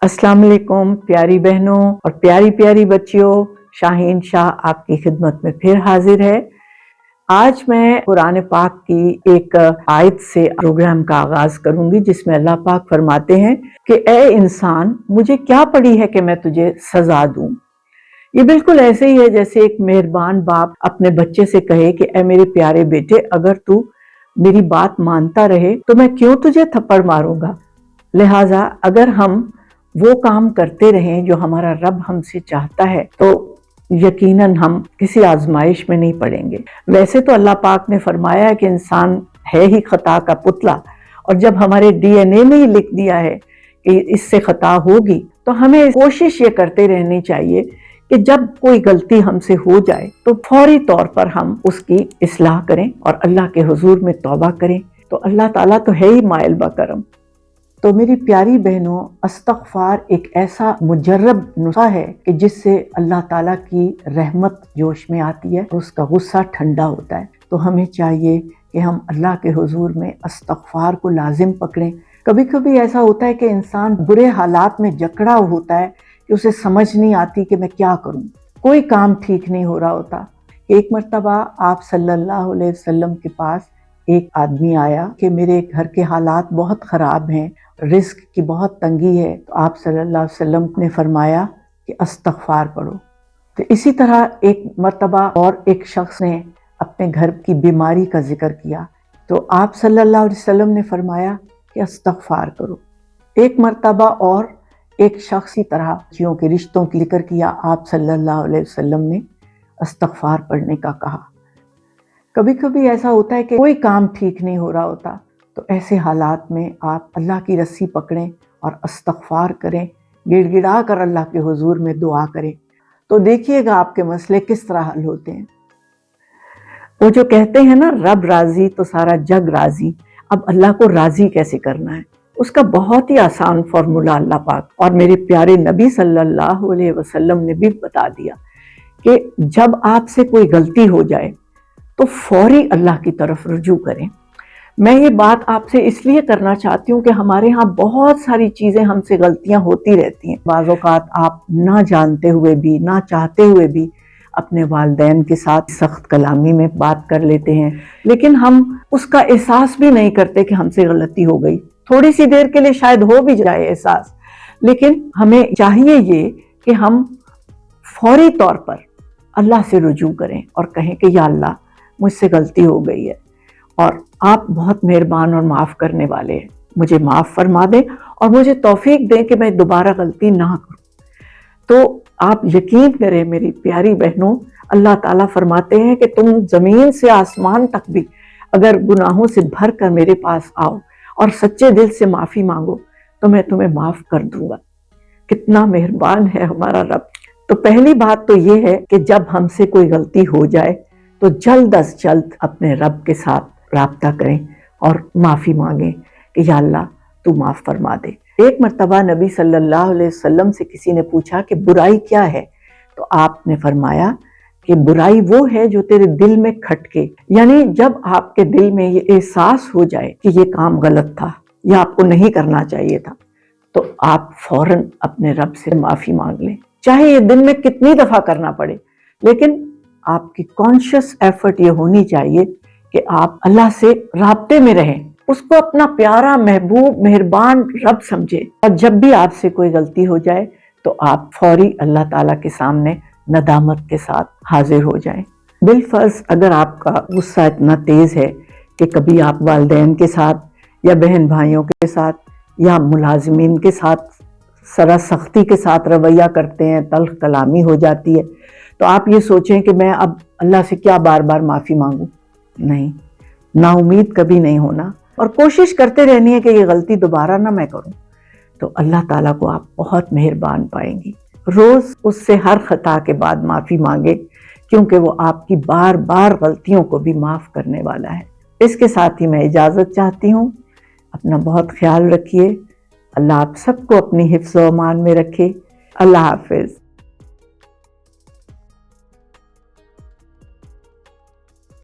अस्सलाम वालेकुम प्यारी बहनों और प्यारी प्यारी बच्चियों, शाहीन शाह आपकी खिदमत में फिर हाजिर है। आज मैं कुरान पाक की एक आयत से प्रोग्राम का आगाज करूंगी जिसमें अल्लाह पाक फरमाते हैं कि ए इंसान, मुझे क्या पड़ी है कि मैं तुझे सजा दूं। ये बिल्कुल ऐसे ही है जैसे एक मेहरबान बाप अपने बच्चे से कहे कि ए मेरे प्यारे बेटे, अगर तू मेरी बात मानता रहे तो मैं क्यों तुझे थप्पड़ मारूंगा। लिहाजा अगर हम वो काम करते रहें जो हमारा रब हमसे चाहता है तो यकीनन हम किसी आजमाइश में नहीं पड़ेंगे। वैसे तो अल्लाह पाक ने फरमाया है कि इंसान है ही खता का पुतला, और जब हमारे डीएनए में ही लिख दिया है कि इससे खता होगी तो हमें कोशिश ये करते रहनी चाहिए कि जब कोई गलती हमसे हो जाए तो फौरी तौर पर हम उसकी इस्लाह करें और अल्लाह के हुजूर में तौबा करें। तो अल्लाह ताला तो है ही माइल बकरम। तो मेरी प्यारी बहनों, इस्तग़फ़ार एक ऐसा मुजर्रब नुस्खा है कि जिससे अल्लाह ताला की रहमत जोश में आती है और उसका गुस्सा ठंडा होता है। तो हमें चाहिए कि हम अल्लाह के हुजूर में इस्तग़फ़ार को लाजिम पकड़ें। कभी कभी ऐसा होता है कि इंसान बुरे हालात में जकड़ा होता है कि उसे समझ नहीं आती कि मैं क्या करूं, कोई काम ठीक नहीं हो रहा होता। एक मर्तबा आप सल्लल्लाहु अलैहि वसल्लम के पास एक आदमी आया कि मेरे घर के हालात बहुत ख़राब हैं, रिस्क की बहुत तंगी है। तो आप सल्लल्लाहु अलैहि वसल्लम ने फरमाया कि इस्तग़फ़ार पढ़ो। तो इसी तरह एक मर्तबा और एक शख्स ने अपने घर की बीमारी का जिक्र किया तो आप सल्लल्लाहु अलैहि वसल्लम ने फरमाया कि इस्तग़फ़ार करो। एक मर्तबा और एक शख्स की तरह बच्चियों के रिश्तों की जिक्र किया, आप सल्लल्लाहु अलैहि वसल्लम ने इस्तग़फ़ार पढ़ने का कहा। कभी कभी ऐसा होता है कि कोई काम ठीक नहीं हो रहा होता, तो ऐसे हालात में आप अल्लाह की रस्सी पकड़ें और इस्तग़फ़ार करें, गिड़गिड़ा कर अल्लाह के हुजूर में दुआ करें। तो देखिएगा आपके मसले किस तरह हल होते हैं। वो जो कहते हैं ना, रब राजी तो सारा जग राजी। अब अल्लाह को राजी कैसे करना है, उसका बहुत ही आसान फॉर्मूला अल्लाह पाक और मेरे प्यारे नबी सल्लल्लाहु अलैहि वसल्लम ने भी बता दिया कि जब आपसे कोई गलती हो जाए तो फौरी अल्लाह की तरफ रुजू करें। मैं ये बात आपसे इसलिए करना चाहती हूँ कि हमारे यहाँ बहुत सारी चीज़ें हमसे गलतियाँ होती रहती हैं। बाज़ औक़ात आप ना जानते हुए भी, ना चाहते हुए भी अपने वालिदैन के साथ सख्त कलामी में बात कर लेते हैं, लेकिन हम उसका एहसास भी नहीं करते कि हमसे गलती हो गई। थोड़ी सी देर के लिए शायद हो भी जाए एहसास, लेकिन हमें चाहिए ये कि हम फौरी तौर पर अल्लाह से रुजू करें और कहें कि या अल्लाह, मुझसे गलती हो गई है और आप बहुत मेहरबान और माफ़ करने वाले हैं, मुझे माफ़ फरमा दें और मुझे तौफीक दें कि मैं दोबारा गलती ना करूं। तो आप यकीन करें मेरी प्यारी बहनों, अल्लाह ताला फरमाते हैं कि तुम ज़मीन से आसमान तक भी अगर गुनाहों से भर कर मेरे पास आओ और सच्चे दिल से माफ़ी मांगो तो मैं तुम्हें माफ़ कर दूंगा। कितना मेहरबान है हमारा रब। तो पहली बात तो ये है कि जब हमसे कोई गलती हो जाए तो जल्द अज जल्द अपने रब के साथ राब्ता करें और माफ़ी मांगें कि या अल्लाह तू माफ़ फरमा दे। एक मर्तबा नबी सल्लल्लाहु अलैहि वसल्लम से किसी ने पूछा कि बुराई क्या है, तो आपने फरमाया कि बुराई वो है जो तेरे दिल में खटके, यानी जब आपके दिल में ये एहसास हो जाए कि ये काम गलत था या आपको नहीं करना चाहिए था, तो आप फौरन अपने रब से माफ़ी मांग लें। चाहे ये दिन में कितनी दफ़ा करना पड़े, लेकिन आपकी कॉन्शियस एफर्ट ये होनी चाहिए कि आप अल्लाह से राब्ते में रहें, उसको अपना प्यारा महबूब मेहरबान रब समझे। और जब भी आपसे कोई गलती हो जाए तो आप फौरी अल्लाह ताला के सामने नदामत के साथ हाजिर हो जाएं। बिलफर्ज अगर आपका गुस्सा इतना तेज़ है कि कभी आप वालिदैन के साथ या बहन भाइयों के साथ या मुलाजिमीन के साथ सरा सख्ती के साथ रवैया करते हैं, तल्ख कलामी हो जाती है, तो आप ये सोचें कि मैं अब अल्लाह से क्या बार बार माफ़ी मांगूं। नहीं, नाउमीद कभी नहीं होना और कोशिश करते रहनी है कि ये गलती दोबारा ना मैं करूं। तो अल्लाह ताला को आप बहुत मेहरबान पाएंगी। रोज़ उससे हर खता के बाद माफ़ी मांगे, क्योंकि वो आपकी बार बार गलतियों को भी माफ़ करने वाला है। इसके साथ ही मैं इजाज़त चाहती हूँ। अपना बहुत ख्याल रखिए। अल्लाह आप सबको अपनी हिफ्ज़ व अमान में रखे। अल्लाह हाफ़िज़।